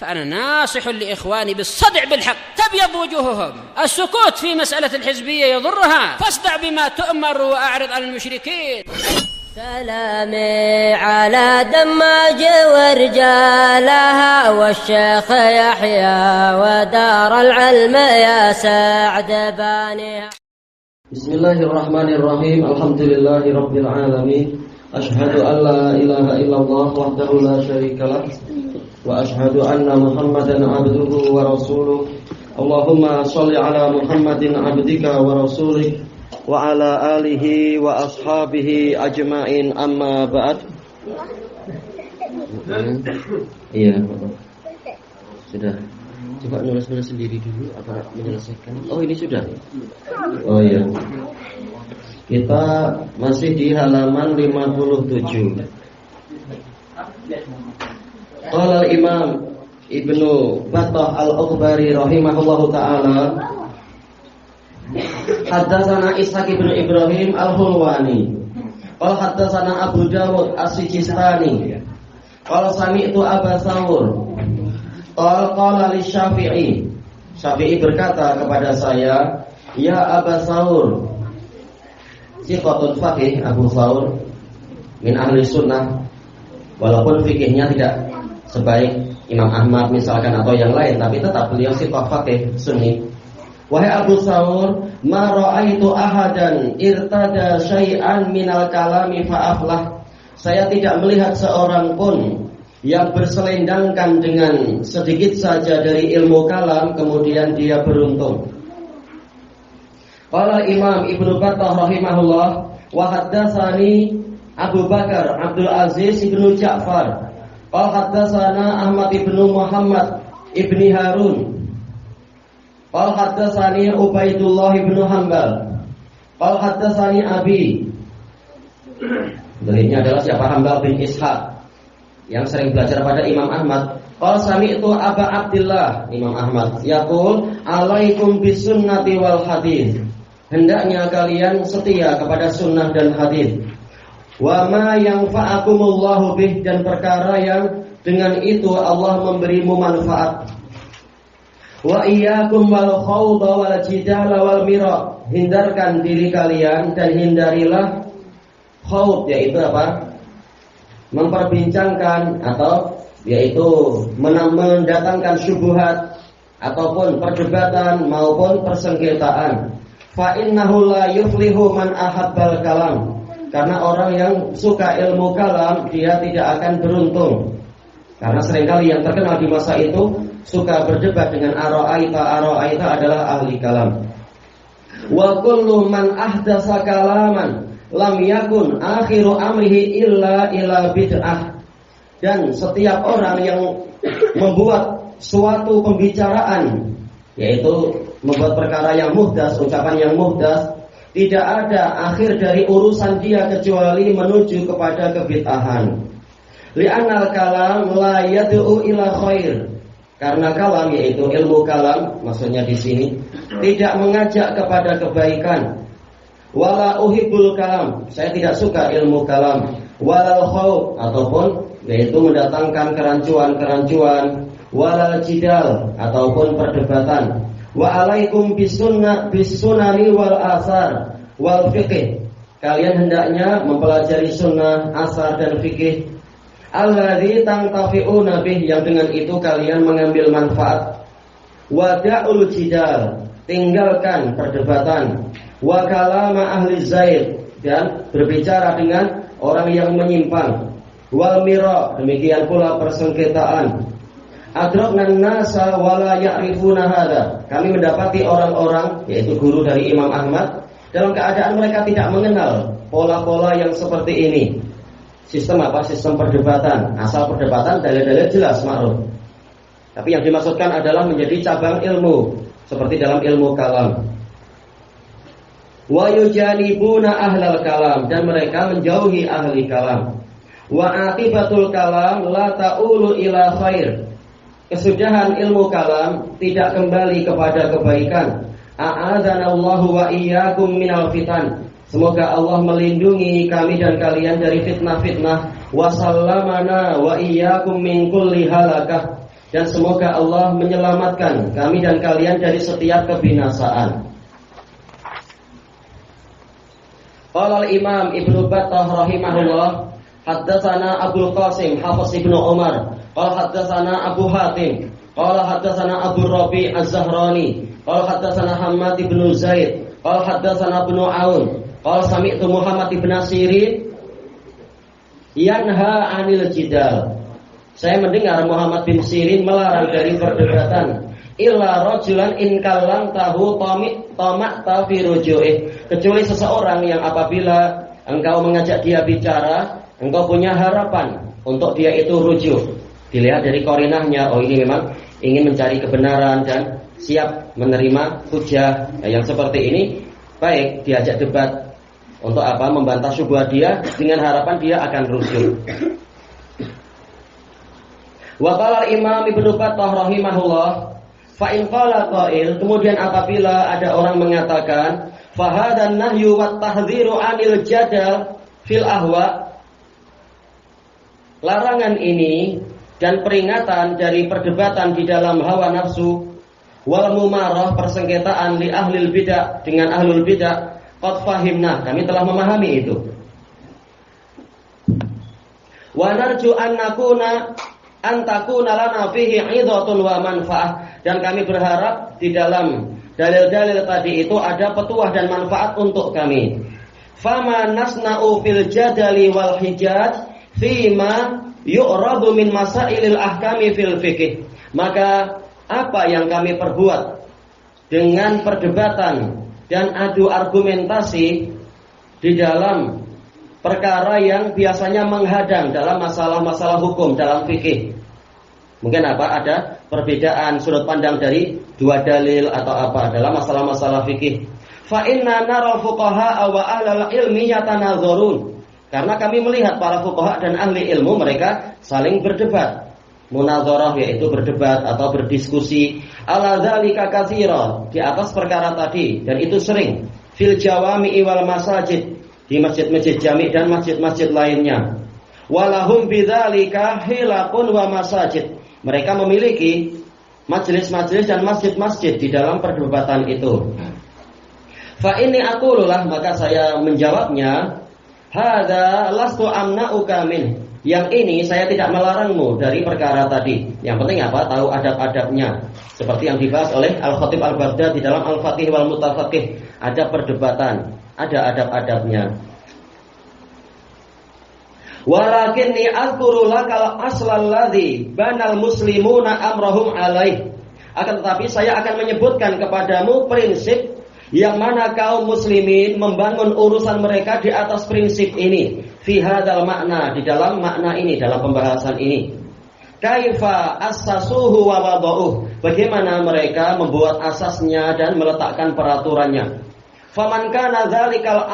فأنا ناصح لإخواني بالصدع بالحق تبيض وجوههم. السكوت في مسألة الحزبية يضرها، فاصدع بما تؤمر وأعرض عن المشركين. سلامي على دماج ورجالها والشيخ يحيى ودار العلم يا سعد بانيها. بسم الله الرحمن الرحيم. الحمد لله رب العالمين. أشهد أن لا إله إلا الله وحده لا شريك له وأشهد أن محمدا عبده ورسوله. اللهم صل على محمد عبدك ورسولك وعلى آله وأصحابه أجمعين. أما بعد. Iya, sudah. Coba nulis sendiri dulu apa menyelesaikan? Oh, ini sudah. Oh iya. Kita masih di halaman 57. Qala al-Imam Ibnu Battah al-Akhbari rahimahullahu taala, haddatsana Ishaq bin Ibrahim al-Hulwani, qala haddatsana Abu Dawud as-Sijistani, qala sami'tu Aba Thawr, qala li Syafi'i. Syafi'i berkata kepada saya, ya Aba Thawr, siqatun faqih. Abu Thawr min ahli sunnah, walaupun fikihnya tidak sebaik Imam Ahmad misalkan atau yang lain, tapi tetap beliau siqah faqih sunni. Wahai Abu Thawr, ma ra'aitu ahadan irtada syai'an minal kalami fa'aflah. Saya tidak melihat seorang pun yang berselendangkan dengan sedikit saja dari ilmu kalam kemudian dia beruntung. Qala Imam Ibnu Battah rahimahullah, wa haddatsani Abu Bakar Abdul Aziz ibnu Ja'far, qala haddatsana Ahmad ibnu Muhammad ibni Harun, qala haddatsani Ubaidullah ibnu Hanbal, qala haddatsani Abi. Ini adalah siapa? Hanbal bin Ishaq yang sering belajar pada Imam Ahmad. Qala sami'tu Aba Abdillah, Imam Ahmad, yaqul alaikum bisunnati wal hadis. Hendaknya kalian setia kepada sunnah dan hadis. Wa ma yanfa'akumullahu bih, dan perkara yang dengan itu Allah memberimu manfaat. Wa iyyakum wal khawda wal jidala wal mira. Hindarkan diri kalian dan hindarilah khawd, yaitu apa? Memperbincangkan atau yaitu mendatangkan syubhat ataupun perdebatan maupun persengketaan. Fa innahu la yuflihu man ahabbal kalam. Karena orang yang suka ilmu kalam dia tidak akan beruntung. Karena seringkali yang terkenal di masa itu suka berdebat dengan Ara'aita adalah ahli kalam. Wa kullu man ahdasa kalaman lam yakun akhiru amrihi illa ila bid'ah. Dan setiap orang yang membuat suatu pembicaraan, yaitu membuat perkara yang muhdas, ucapan yang muhdas, tidak ada akhir dari urusan dia kecuali menuju kepada kebid'ahan. Li'annal kalam la yad'u ila khair. Karena kalam, yaitu ilmu kalam, maksudnya di sini tidak mengajak kepada kebaikan. Wala uhibbul kalam, saya tidak suka ilmu kalam. Walal khawf, ataupun yaitu mendatangkan kerancuan-kerancuan. Walal jidal, ataupun perdebatan. Wa alaikum bisunani wal asar wal fiqh. Kalian hendaknya mempelajari sunnah, asar dan fikih. Alladzi tangtafi'una bih, yang dengan itu kalian mengambil manfaat. Wada'ul jidal, tinggalkan perdebatan. Wa kalama ahli zaid, dan berbicara dengan orang yang menyimpang. Wal mira, demikian pula persengketaan. Adraknan nasa wala ya'rifuna hadza. Kami mendapati orang-orang, yaitu guru dari Imam Ahmad, dalam keadaan mereka tidak mengenal pola-pola yang seperti ini. Sistem apa? Sistem perdebatan. Asal perdebatan dalil-dalil jelas ma'ruf. Tapi yang dimaksudkan adalah menjadi cabang ilmu, seperti dalam ilmu kalam. Wa yujanibuna ahlal kalam, dan mereka menjauhi ahli kalam. Wa aqibatul kalam la ta'ulu ila khair. Kesudahan ilmu kalam tidak kembali kepada kebaikan. A'adzanallahu wa iyyakum minal fitan. Semoga Allah melindungi kami dan kalian dari fitnah-fitnah. Wa sallamana wa iyyakum min kulli halakah. dan semoga Allah menyelamatkan kami dan kalian dari setiap kebinasaan. Qala al-Imam Ibnu Battah rahimahullah, haddatsana Abdul Qasim Hafiz Ibnu Umar, qala haddatsana Abu Hatim, qala haddatsana Abu Rabi' Az-Zahrani, qala haddatsana Hammad ibn Zaid, qala haddatsana Ibnu Aun, qala sami'tu Muhammad ibn Sirin yanha 'anil jidal. Saya mendengar Muhammad bin Sirin melarang dari perdebatan. Illa rajulan in kallam tahu tamak fi ruju'ih, kecuali seseorang yang apabila engkau mengajak dia bicara, engkau punya harapan untuk dia itu rujuk. Dilihat dari qarinahnya, oh ini memang ingin mencari kebenaran dan siap menerima hujah. Nah, yang seperti ini baik diajak debat untuk apa? Membantah syubhat dia dengan harapan dia akan rujuk. Wa qala Imam Ibnu Battah rahimahullah, fa in qala qail, kemudian apabila ada orang mengatakan fa hadan nahyu wat tahdhiru 'anil jadal fil ahwa, larangan ini dan peringatan dari perdebatan di dalam hawa nafsu, wal mumarah, persengketaan li ahlil bidah dengan ahlul bidah, qad fahimna, kami telah memahami itu. Wa narju an takuna lana fihi 'idhatun wa manfaah, dan kami berharap di dalam dalil-dalil tadi itu ada petuah dan manfaat untuk kami. Fama nasna'u fil jadali wal hijaj fima yu'radu min masailil ahkami fil fiqh, maka apa yang kami perbuat dengan perdebatan dan adu argumentasi di dalam perkara yang biasanya menghadang dalam masalah-masalah hukum dalam fikih. Mungkin apa? Ada perbedaan sudut pandang dari dua dalil atau apa dalam masalah-masalah fikih. Fa inna nara fuqaha wa ahlul ilmi yatanazarun. Karena kami melihat para fuqaha dan ahli ilmu mereka saling berdebat. Munazarah yaitu berdebat atau berdiskusi. Ala dzalika katsira, di atas perkara tadi, dan itu sering. Fil jawami'i wal masajid, di masjid-masjid jami' dan masjid-masjid lainnya. Walahum bidzalika hilaqun wa masajid. Mereka memiliki majelis-majelis dan masjid-masjid di dalam perdebatan itu. Fa inni aqululah, maka saya menjawabnya, hadza lastu amna'uka min. Yang ini saya tidak melarangmu dari perkara tadi. Yang penting apa? Tahu adab-adabnya. Seperti yang dibahas oleh Al-Khatib Al-Baghdadi di dalam Al-Fatih wal Mutafaqih. Ada perdebatan, ada adab-adabnya. Walakinni azkuru lakal aslal ladzi banal muslimuna amrahum alaih. Akan tetapi saya akan menyebutkan kepadamu prinsip yang mana kaum muslimin membangun urusan mereka di atas prinsip ini. Fi hadzal makna, di dalam makna ini, dalam pembahasan ini. Kaifa assasuhu wa wada'uh, bagaimana mereka membuat asasnya dan meletakkan peraturannya. Faman kana dzalikal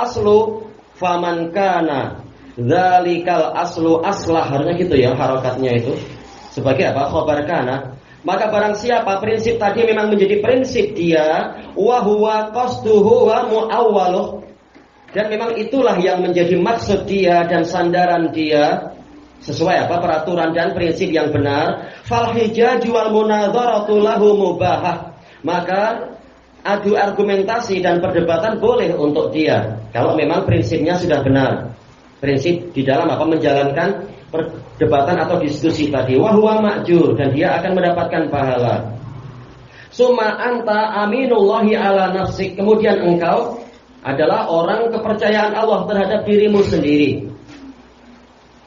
aslu aslah, harusnya gitu ya harakatnya itu. Sebagai apa? Khabar kana. Maka barang siapa prinsip tadi memang menjadi prinsip dia, wa huwa qasduhu wa muawwaluh, dan memang itulah yang menjadi maksud dia dan sandaran dia, sesuai apa? Peraturan dan prinsip yang benar. Fal hijaju wal munadharatu lahu mubahah, maka adu argumentasi dan perdebatan boleh untuk dia kalau memang prinsipnya sudah benar. Prinsip di dalam apa? Menjalankan perdebatan atau diskusi tadi. Wa huwa ma'jur, dan dia akan mendapatkan pahala. Summa anta aminullahi ala nafsik, kemudian engkau adalah orang kepercayaan Allah terhadap dirimu sendiri.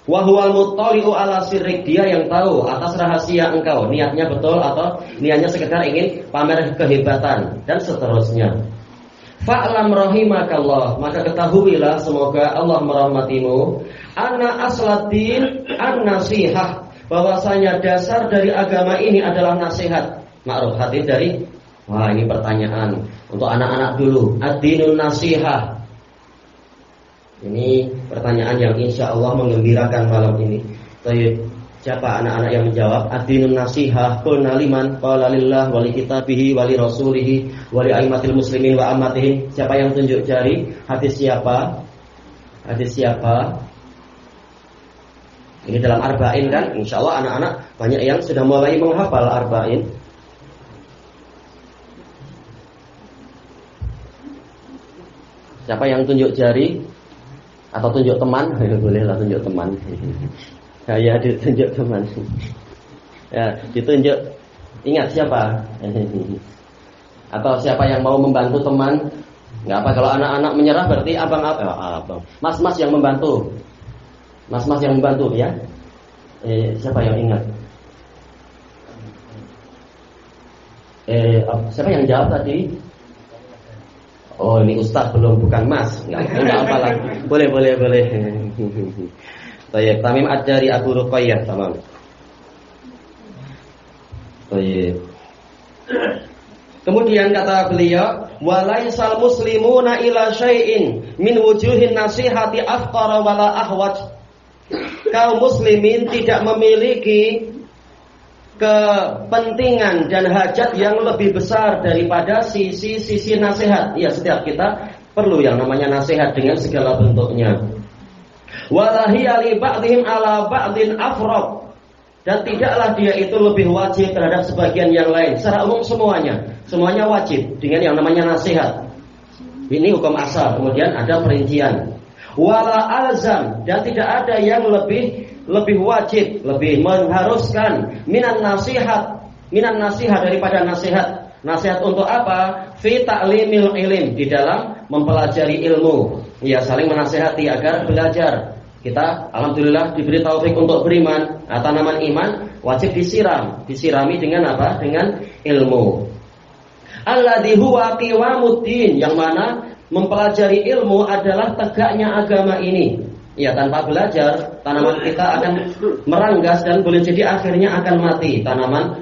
Wa huwal muttali'u ala sirrik, dia yang tahu atas rahasia engkau, niatnya betul atau niatnya sekedar ingin pamer kehebatan dan seterusnya. Fa'lam rahimakallah, maka ketahuilah semoga Allah merahmatimu, anna asladdin an-nasihah, bahwasanya dasar dari agama ini adalah nasihat. Ma'ruf hati dari, wah ini pertanyaan untuk anak-anak dulu. Ad-dinun nasihah. Ini pertanyaan yang insya Allah menggembirakan malam ini. Siapa anak-anak yang menjawab? Ad-dinun nasihah. Qulna liman? Qala lillah wa li kitabihi wa li rasulihi wa li aimatil muslimin wa ammatihim. Siapa yang tunjuk jari? Hadis siapa? Hadis siapa? Ini dalam arba'in kan, insya Allah anak-anak banyak yang sudah mulai menghafal arba'in. Siapa yang tunjuk jari atau tunjuk teman? Bolehlah tunjuk teman. Ya, ditunjuk teman. Ya, ditunjuk. Ingat siapa? Atau siapa yang mau membantu teman? Nggak apa, kalau anak-anak menyerah berarti abang apa? Abang. Mas-mas yang membantu. Mas-mas yang membantu ya. Siapa yang ingat? Siapa yang jawab tadi? Oh, ini Ustaz belum, bukan Mas. Enggak apa lagi. Boleh. Baik, Tamim Ad-Dari Abu Ruqayyah, tamam. Baik. Kemudian kata beliau, walaisal muslimuna ila syai'in min wujuhin nasihati afqara wala ahwaj. Kaum muslimin tidak memiliki kepentingan dan hajat yang lebih besar daripada sisi nasihat. Ya, setiap kita perlu yang namanya nasihat dengan segala bentuknya. Walahiya li ba'dihim ala ba'din afraq. Dan tidaklah dia itu lebih wajib terhadap sebagian yang lain. Secara umum semuanya wajib dengan yang namanya nasihat. Ini hukum asal, kemudian ada perincian. Wala alzam, dan tidak ada yang lebih wajib, lebih mengharuskan minan nasihat daripada nasihat. Nasihat untuk apa? Fi ta'limil ilm, di dalam mempelajari ilmu. Ya, saling menasihati agar belajar. Kita alhamdulillah diberi taufik untuk beriman. Nah, tanaman iman wajib disirami dengan apa? Dengan ilmu. Alladzi huwa qiwamuddin, yang mana mempelajari ilmu adalah tegaknya agama ini. Ya, tanpa belajar tanaman kita akan meranggas dan boleh jadi akhirnya akan mati. Tanaman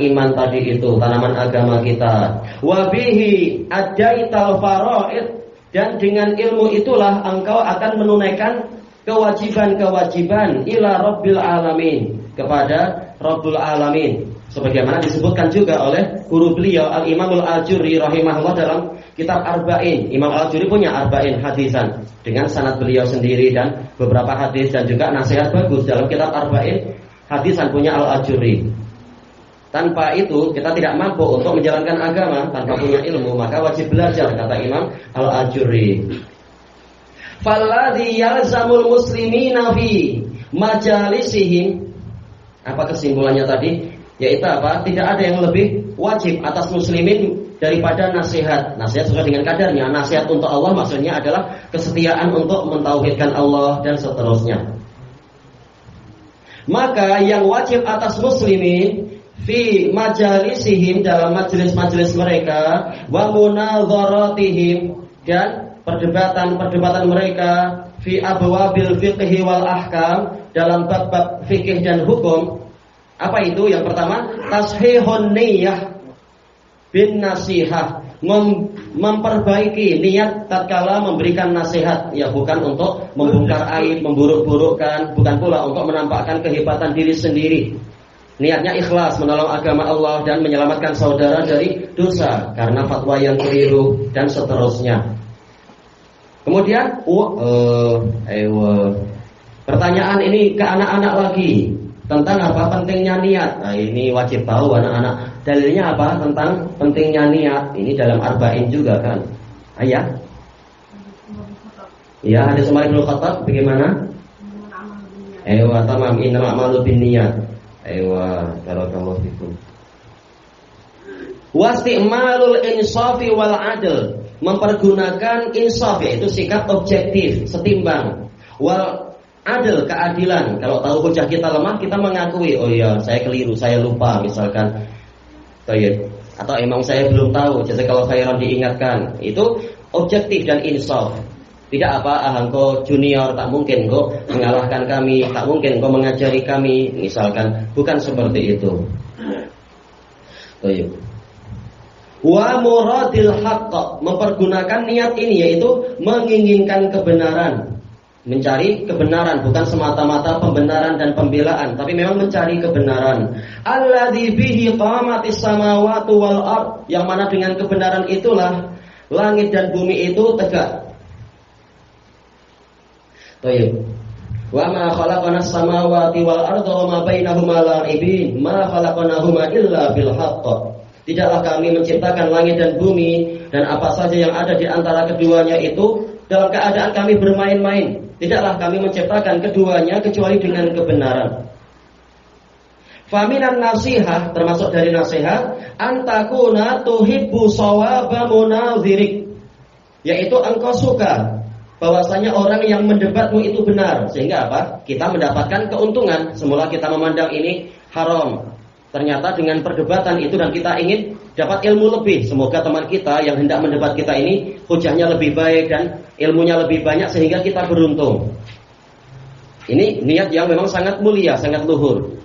iman tadi itu, tanaman agama kita. Wa bihi adaital faraid, dan dengan ilmu itulah engkau akan menunaikan kewajiban-kewajiban ila rabbil alamin, kepada Rabbul Alamin, sebagaimana disebutkan juga oleh guru beliau Al-Imamul Al-Ajurri rahimahullah dalam kitab Arba'in. Imam Al-Ajurri punya Arba'in hadisan dengan sanad beliau sendiri dan beberapa hadis dan juga nasihat bagus dalam kitab Arba'in hadisan punya Al-Ajurri. Tanpa itu kita tidak mampu untuk menjalankan agama, tanpa punya ilmu maka wajib belajar, kata Imam Al-Ajurri. Falladhi yalzamul muslimina fi majalisihim. Apa kesimpulannya tadi? Yaitu apa? Tidak ada yang lebih wajib atas muslimin daripada nasihat. Nasihat sesuai dengan kadarnya. Nasihat untuk Allah maksudnya adalah kesetiaan untuk mentauhidkan Allah dan seterusnya. Maka yang wajib atas muslimin fi majalisihim, dalam majelis-majelis mereka, wa munadharatihim, dan perdebatan mereka, fi abwabil fiqhi wal ahkam, dalam bab-bab fikih dan hukum. Apa itu? Yang pertama, tashihun niyyah bin nasihah, memperbaiki niat tatkala memberikan nasihat. Ya, bukan untuk membongkar aib, memburuk-burukkan, bukan pula untuk menampakkan kehebatan diri sendiri. Niatnya ikhlas menolong agama Allah dan menyelamatkan saudara dari dosa karena fatwa yang keliru dan seterusnya. Kemudian pertanyaan ini ke anak-anak lagi tentang apa pentingnya niat. Nah, ini wajib tahu anak-anak. Dalilnya apa tentang pentingnya niat? Ini dalam Arba'in juga kan? Ayah? Ya, hadis Umar bin Khattab bagaimana? Tamam, innamal a'malu binniyat. Barakallahu fikum. Wasti'malul insafi wal adl, mempergunakan insaf, yaitu sikap objektif, setimbang. Wal adl, keadilan. Kalau tahu hujah kita lemah, kita mengakui, oh iya, saya keliru, saya lupa, misalkan. Atau emang saya belum tahu, jazakallahu khairan, diingatkan. Itu objektif dan insaf. Tidak engkau junior, tak mungkin engkau mengalahkan kami, tak mungkin engkau mengajari kami, misalkan. Bukan seperti itu. Wa muradil haqq, mempergunakan niat ini yaitu menginginkan kebenaran, mencari kebenaran, bukan semata-mata pembenaran dan pembelaan, tapi memang mencari kebenaran. Alladzi bihi qamatis samawati wal ard, yang mana dengan kebenaran itulah langit dan bumi itu tegak. Wa ma khalaqanas samawati wal arda wa ma bainahuma la'ibin ma khalaqnahuma illa bil haqq. Tidaklah kami menciptakan langit dan bumi dan apa saja yang ada di antara keduanya itu dalam keadaan kami bermain-main. Tidaklah kami menciptakan keduanya kecuali dengan kebenaran. Faminan nasihah, termasuk dari nasihat, antakuna tuhibbu shawaba munazirik, yaitu engkau suka bahwasanya orang yang mendebatmu itu benar, sehingga apa? Kita mendapatkan keuntungan. Semula kita memandang ini haram, ternyata dengan perdebatan itu dan kita ingin dapat ilmu lebih. Semoga teman kita yang hendak mendebat kita ini hujahnya lebih baik dan ilmunya lebih banyak sehingga kita beruntung. Ini niat yang memang sangat mulia, sangat luhur.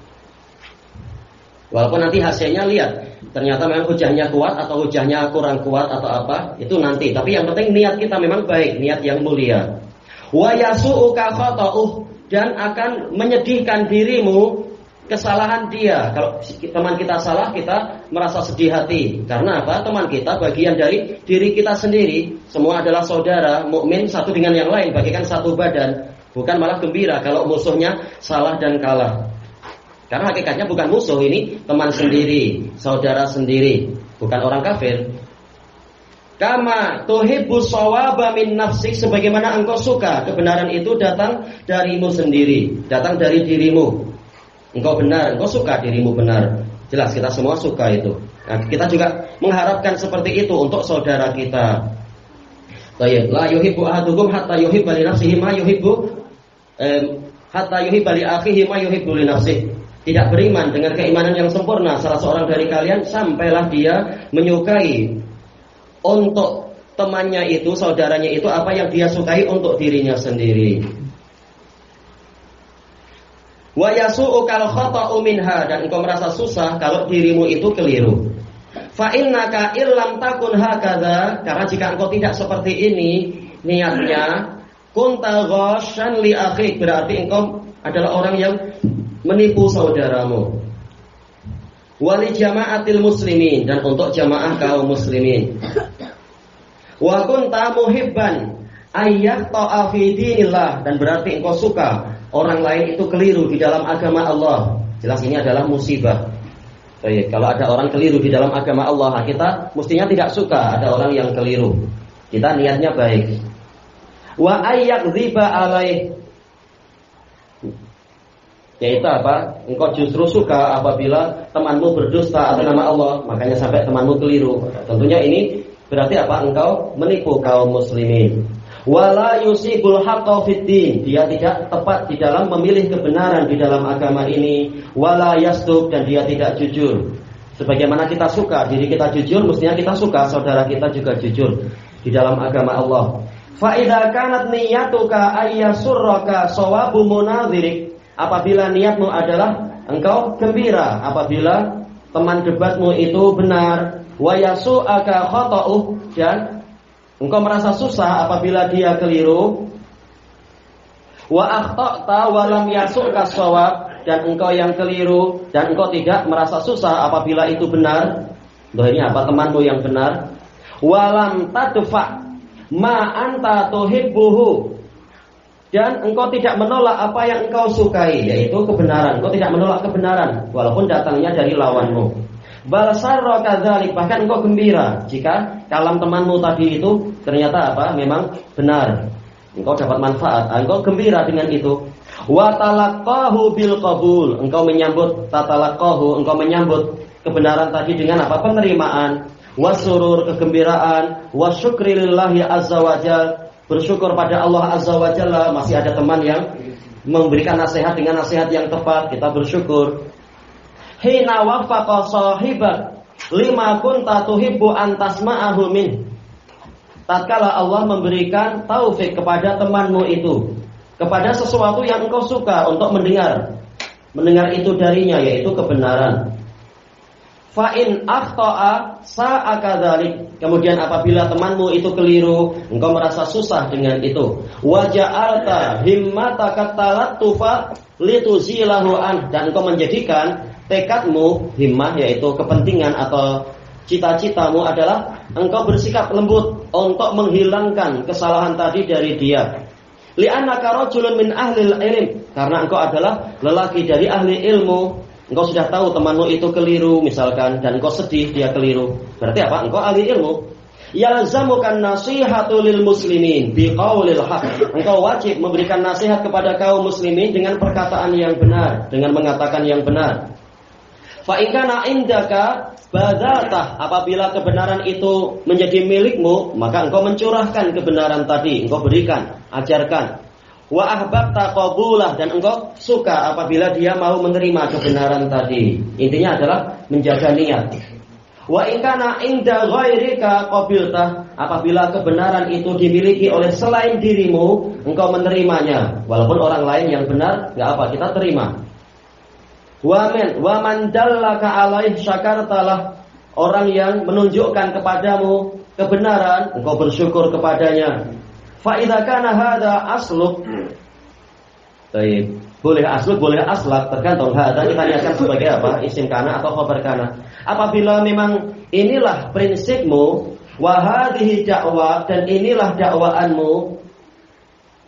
Walaupun nanti hasilnya lihat, ternyata memang hujahnya kuat atau hujahnya kurang kuat atau apa, itu nanti. Tapi yang penting niat kita memang baik, niat yang mulia. Wa yasu'uka khata'uh, dan akan menyedihkan dirimu kesalahan dia. Kalau teman kita salah, kita merasa sedih hati. Karena apa? Teman kita bagian dari diri kita sendiri. Semua adalah saudara, mukmin satu dengan yang lain, bagaikan satu badan. Bukan malah gembira kalau musuhnya salah dan kalah. Karena hakikatnya bukan musuh, ini teman sendiri, saudara sendiri, bukan orang kafir. Kama tuhibbu shawaba min nafsik, sebagaimana engkau suka kebenaran itu datang darimu sendiri, datang dari dirimu. Engkau benar, engkau suka dirimu benar. Jelas kita semua suka itu. Nah, kita juga mengharapkan seperti itu untuk saudara kita. Baik, la yuhibbu ahadukum hatta yuhibba li nafsihi ma yuhibbu hatta yuhibba li akhihi ma yuhibbu li nafsihi. Tidak beriman dengan keimanan yang sempurna salah seorang dari kalian sampailah dia menyukai untuk temannya itu, saudaranya itu apa yang dia sukai untuk dirinya sendiri. Wa yasu'ukal khata'u minha, dan engkau merasa susah kalau dirimu itu keliru. Fa innaka illam takun hakadha, karena jika engkau tidak seperti ini niatnya, kunta ghasyan li akhik, berarti engkau adalah orang yang menipu saudaramu. Wali jama'atil muslimin, dan untuk jamaah kaum muslimin. Wa kunta muhibban ayyaqta'a fi dinillah, dan berarti engkau suka orang lain itu keliru di dalam agama Allah. Jelas ini adalah musibah. Baik, kalau ada orang keliru di dalam agama Allah, kita mestinya tidak suka ada orang yang keliru. Kita niatnya baik. Wa ayyakdziba alaih, yaitu apa? Engkau justru suka apabila temanmu berdusta atas nama Allah, makanya sampai temanmu keliru. Tentunya ini berarti apa? Engkau menipu kaum muslimin. Wala yusibul haqqa fiddin, dia tidak tepat di dalam memilih kebenaran di dalam agama ini. Wala yasduq, dan dia tidak jujur. Sebagaimana kita suka diri kita jujur, mestinya kita suka saudara kita juga jujur di dalam agama Allah. Fa idza kanat niyyatuka ayyasurraka shawabu munadzirik, apabila niatmu adalah engkau gembira apabila teman debatmu itu benar, wa yasu'aka khata'uh, dan engkau merasa susah apabila dia keliru, wa akhta'ta wa lam yasu'ka shawab, dan engkau yang keliru dan engkau tidak merasa susah apabila itu benar. Loh, ini apa? Temanmu yang benar. Wa lam tadfa ma anta tuhibbuhu, dan engkau tidak menolak apa yang engkau sukai, yaitu kebenaran. Engkau tidak menolak kebenaran walaupun datangnya dari lawanmu. Bal sarra kadzalik, bahkan engkau gembira jika kalam temanmu tadi itu ternyata apa? Memang benar. Engkau dapat manfaat, engkau gembira dengan itu. Wa talaqqahu bil qabul, engkau menyambut tatalaqahu, engkau menyambut kebenaran tadi dengan apa? Penerimaan. Wasurur, kegembiraan. Wasyukri lillahi azza wajal, bersyukur pada Allah azza wajalla, masih ada teman yang memberikan nasihat dengan nasihat yang tepat, kita bersyukur. Hina wafaqa sahibak lima kunta tuhibbu an tasma'ahu min, tatkala Allah memberikan taufik kepada temanmu itu kepada sesuatu yang engkau suka untuk mendengar itu darinya, yaitu kebenaran. Fa in akhta'a sa'aka dzalik, kemudian apabila temanmu itu keliru, engkau merasa susah dengan itu. Wa ja'alta himmataka talattufa lituzilahu an, dan engkau menjadikan tekadmu, himmah yaitu kepentingan atau cita-citamu adalah engkau bersikap lembut untuk menghilangkan kesalahan tadi dari dia. Li'annaka rajulun min ahlil ilm, karena engkau adalah lelaki dari ahli ilmu. Engkau sudah tahu temanmu itu keliru misalkan, dan engkau sedih dia keliru. Berarti apa? Engkau ahli ilmu. Yalzamukan nasihatu lil muslimin biqaulil haq. Engkau wajib memberikan nasihat kepada kaum muslimin dengan perkataan yang benar, dengan mengatakan yang benar. Fa in kana indaka badaltah, apabila kebenaran itu menjadi milikmu, maka engkau mencurahkan kebenaran tadi, engkau berikan, ajarkan. Wa ahbabta qabulah, dan engkau suka apabila dia mau menerima kebenaran tadi. Intinya adalah menjaga niat. Wa in kana inda ghairika qabiltah, apabila kebenaran itu dimiliki oleh selain dirimu, engkau menerimanya. Walaupun orang lain yang benar, enggak apa, kita terima. Wa man dallaka alaih syakartalah, orang yang menunjukkan kepadamu kebenaran, engkau bersyukur kepadanya. Fa idza kana hadza asluk, baik, boleh asluk, boleh aslak, tergantung. Hadza kita niatkan sebagai apa? Isim kana atau khabar kana. Apabila memang inilah prinsipmu, wa hadhihi dakwah, dan inilah dakwaanmu.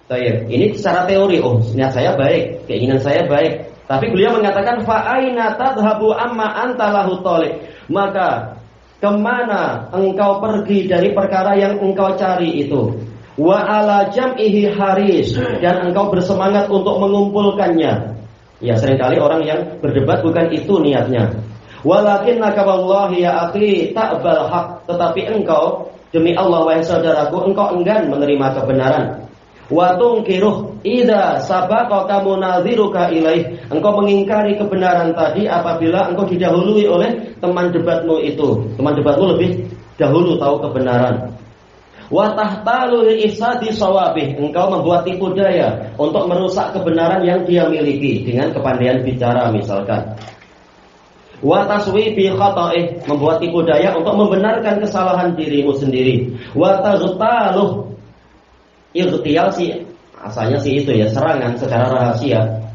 Baik, ini secara teori, oh niat saya baik, keinginan saya baik. Tapi beliau mengatakan fa aina tadhhabu amma anta lahu talib, maka kemana engkau pergi dari perkara yang engkau cari itu? Wa ala jam'ihi haris, dan engkau bersemangat untuk mengumpulkannya. Ya, seringkali orang yang berdebat bukan itu niatnya. Walakinnaka wallahi ya akhi ta'bal haq, tetapi engkau demi Allah wahai saudaraku, engkau enggan menerima kebenaran. Wa tunkiruh idza sabaqaka munadhiruka ilaih, engkau mengingkari kebenaran tadi apabila engkau didahului oleh teman debatmu itu. Teman debatmu lebih dahulu tahu kebenaran. Wa tahtalu li ifsadi shawabih, engkau membuat tipu daya untuk merusak kebenaran yang dia miliki dengan kepandaian bicara misalkan. Wa taswibi khata'ih, membuat tipu daya untuk membenarkan kesalahan dirimu sendiri. Wa taghtaluh, ightial sih asalnya sih itu ya, serangan secara rahasia.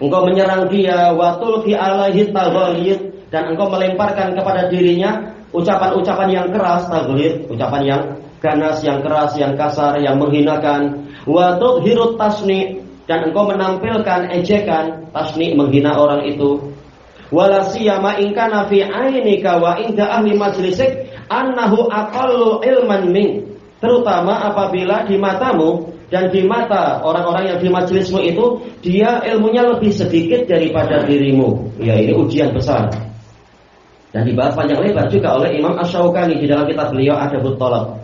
Engkau menyerang dia, wa tulqi alaihi taghlid, dan engkau melemparkan kepada dirinya ucapan-ucapan yang keras, taghlid, ucapan yang ganas, yang keras, yang kasar, yang menghinakan. Wa tudhirut tasni, dan engkau menampilkan ejekan, tasni, menghina orang itu. Wala siyama in kana fi ainika wa inda ahli majlisik annahu aqallu ilman min, terutama apabila di matamu dan di mata orang-orang yang di majelismu itu dia ilmunya lebih sedikit daripada dirimu. Ya, ini ujian besar. Dan dibahas panjang lebar juga oleh Imam Asy-Syaukani di dalam kitab beliau Adabut Thalab.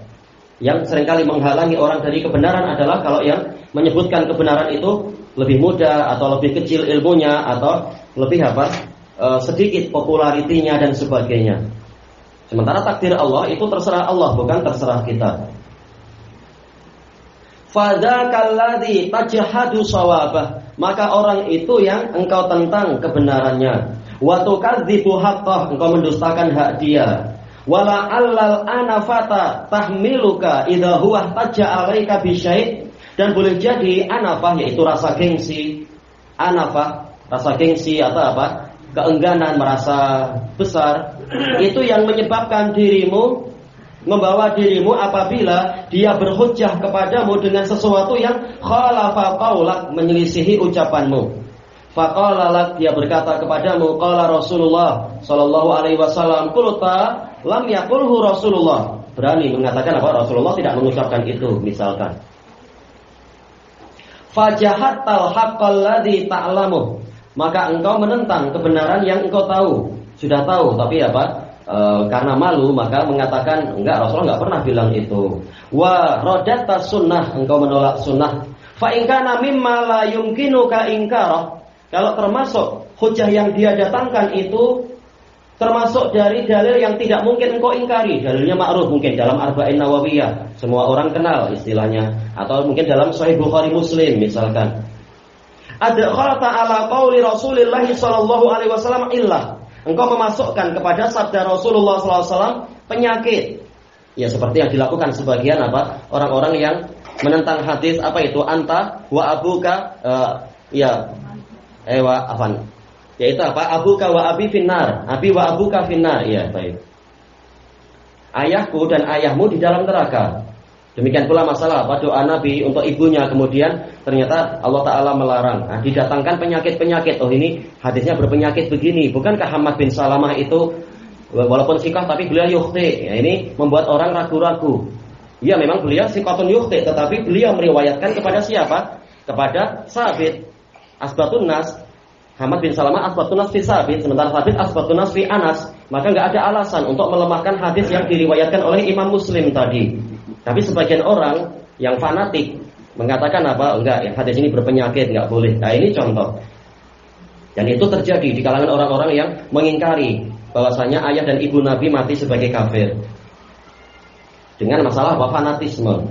Yang seringkali menghalangi orang dari kebenaran adalah kalau yang menyebutkan kebenaran itu lebih muda atau lebih kecil ilmunya atau lebih sedikit popularitinya dan sebagainya. Sementara takdir Allah itu terserah Allah, bukan terserah kita. Fadzakalladzi tajhadu shawabah, maka orang itu yang engkau tentang kebenarannya. Wa tukadzibu haqqah, engkau mendustakan hak dia. Wala allal anafata tahmiluka idza huwa tajja alaika bi syai', dan boleh jadi anafah yaitu rasa gengsi. Anafah, rasa gengsi atau apa? Keengganan, merasa besar, itu yang menyebabkan dirimu, membawa dirimu apabila dia berhujjah kepadamu dengan sesuatu yang khalafa qaulak, menyelisihi ucapanmu. Faqala lak, dia berkata kepadamu, qala Rasulullah sallallahu alaihi wasallam, qulta lam yaqulhu Rasulullah, berani mengatakan apa? Rasulullah tidak mengucapkan itu misalkan. Fajahatal haqqal ladzi ta'lamu, maka engkau menentang kebenaran yang engkau tahu, sudah tahu, tapi karena malu maka mengatakan enggak, Rasulullah enggak pernah bilang itu. Wa radatta sunnah, engkau menolak sunnah. Fa in kana mimma la yumkinuka inkarah, kalau termasuk hujah yang dia datangkan itu termasuk dari dalil yang tidak mungkin engkau ingkari, dalilnya ma'ruf mungkin dalam Arba'in Nawawiyah, semua orang kenal istilahnya, atau mungkin dalam Sahih Bukhari Muslim misalkan. Adkhalta ala qauli Rasulillah sallallahu alaihi wasallam illah, engkau memasukkan kepada sabda Rasulullah sallallahu alaihi wasallam penyakit. Ya, seperti yang dilakukan sebagian orang-orang yang menentang hadis itu anta wa abuka yaitu abuka wa abi finnar, abi wa abuka finnar. Ya, baik. Ayahku dan ayahmu di dalam neraka. Demikian pula masalah doa Nabi untuk ibunya, kemudian ternyata Allah Ta'ala melarang. Nah, didatangkan penyakit-penyakit. Oh, ini hadisnya berpenyakit begini. Bukankah Hammad bin Salamah itu walaupun sikah tapi beliau yukhti? Ya, ini membuat orang ragu-ragu. Ya, memang beliau sikatun yukhti, tetapi beliau meriwayatkan kepada siapa? Kepada Sabit Asbatun Nas. Hammad bin Salamah Asbatun Nas fi Sabit, sementara Sabit Asbatun Nas fi Anas. Maka nggak ada alasan untuk melemahkan hadis yang diriwayatkan oleh Imam Muslim tadi. Tapi sebagian orang yang fanatik mengatakan apa? Enggak, ya, hadis ini berpenyakit, enggak boleh. Nah, ini contoh. Dan itu terjadi di kalangan orang-orang yang mengingkari bahwasanya ayah dan ibu Nabi mati sebagai kafir. Dengan masalah fanatisme.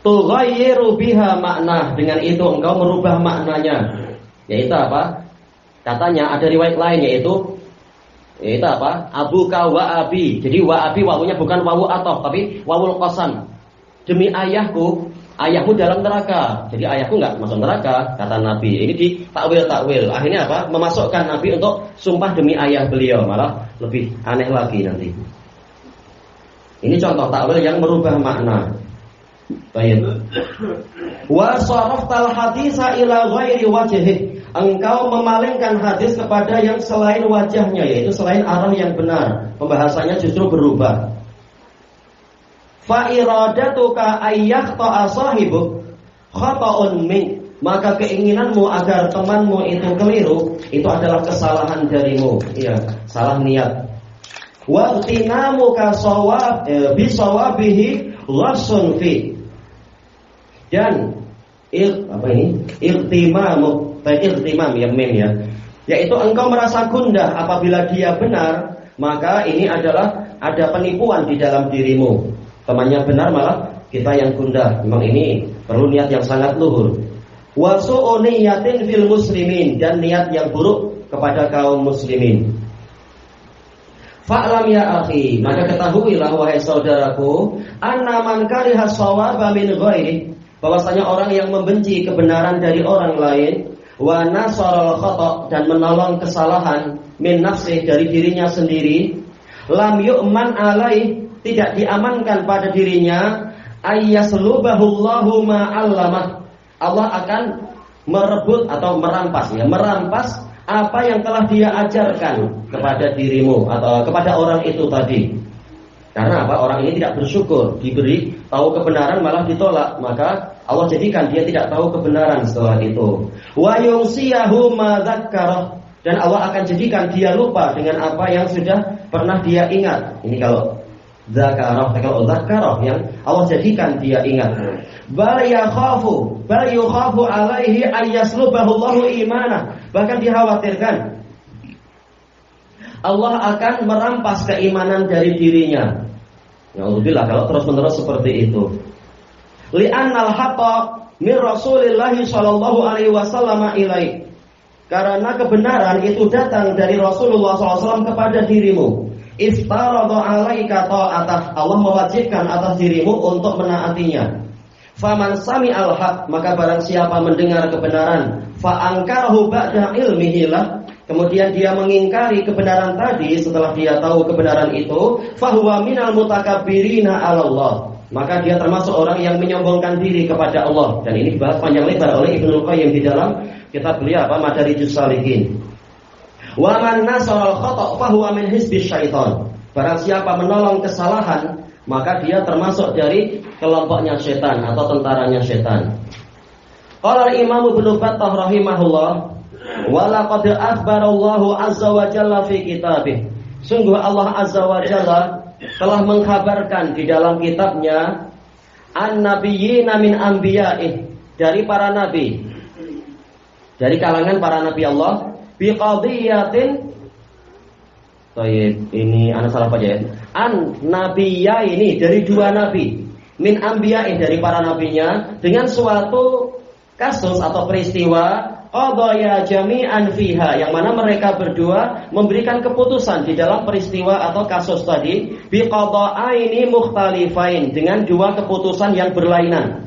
Tughayyiru biha makna, dengan itu engkau merubah maknanya. Yaitu apa? Katanya ada riwayat lain yaitu apa? Abuka wa abi. Jadi wa abi wawunya bukan wawu ataf tapi wawul qasam. Demi ayahku, ayahmu dalam neraka. Jadi ayahku enggak masuk neraka, kata Nabi. Ini di takwil. Akhirnya apa? Memasukkan Nabi untuk sumpah demi ayah beliau, malah lebih aneh lagi nanti. Ini contoh takwil yang merubah makna. Baik. Wa saraftal hadisa ila ghairi wajhi. Engkau memalingkan hadis kepada yang selain wajahnya, yaitu selain arah yang benar. Pembahasannya justru berubah. Fa iradatuka ayyaqta sahibuk khata'un min. Maka keinginanmu agar temanmu itu keliru, itu adalah kesalahan darimu. Iya, salah niat. Wa tinamuka sawab bi sawabihi ghasun fi. Dan irtimam yang mem ya, yaitu engkau merasa gundah apabila dia benar, maka ini adalah ada penipuan di dalam dirimu. Temannya benar malah kita yang gundah. Memang ini perlu niat yang sangat luhur. Wa su'u niyatin fil muslimin, dan niat yang buruk kepada kaum muslimin. Fa'lam ya akhi, maka ketahuilah wahai saudaraku, anna man kariha shawaba min ghairi, bahwasanya orang yang membenci kebenaran dari orang lain, wa nasaral khata', dan menolong kesalahan, min nafsih, dari dirinya sendiri, lam yu'man alaih, tidak diamankan pada dirinya, ayyaslubahullahu ma'allamah, Allah akan merebut atau merampas apa yang telah dia ajarkan kepada dirimu atau kepada orang itu tadi. Karena apa? Orang ini tidak bersyukur, diberi tahu kebenaran malah ditolak, maka Allah jadikan dia tidak tahu kebenaran setelah itu. Wa yunsiyahu ma dzakkarah, dan Allah akan jadikan dia lupa dengan apa yang sudah pernah dia ingat. Ini kalau dzakkarah yang Allah jadikan dia ingat. Bal yukhafu alaihi ayyaslubahu Allahu imanah. Bahkan dikhawatirkan Allah akan merampas keimanan dari dirinya. Alhamdulillah kalau terus-menerus seperti itu. Li'annal haqqa min Rasulillah sallallahu alaihi wasallam ilaih. Karena kebenaran itu datang dari Rasulullah SAW kepada dirimu. Iftarada alaika ta'atah, Allah mewajibkan atas dirimu untuk menaatinya. Faman sami'al haq, maka barang siapa mendengar kebenaran, fa ankarahu ba'da ilmihi lah, kemudian dia mengingkari kebenaran tadi setelah dia tahu kebenaran itu, fahuwa minal mutakabbirina 'ala Allah, maka dia termasuk orang yang menyombongkan diri kepada Allah. Dan ini dibahas panjang lebar oleh Ibnu Qayyim di dalam kitab beliau Madarijus Shalihin. Wa man nasara al-khata' fahuwa min hizbi syaitan. Barang siapa menolong kesalahan, maka dia termasuk dari kelompoknya setan atau tentaranya setan. Qala Imam Ibnu Battah rahimahullah, wa laqad akhbarallahu azza wa jalla fi kitabih. Sungguh Allah azza wa jalla telah mengkhabarkan di dalam kitabnya an-nabiyyina min anbiya'ih, dari para nabi, dari kalangan para nabi Allah, biqadiyatin. Ini anak salah aja ya. An nabiyya, ini dari dua nabi, min anbiya'ih, dari para nabinya, dengan suatu kasus atau peristiwa, qadaya jami'an fiha, yang mana mereka berdua memberikan keputusan di dalam peristiwa atau kasus tadi, biqada'aini mukhtalifain, dengan dua keputusan yang berlainan.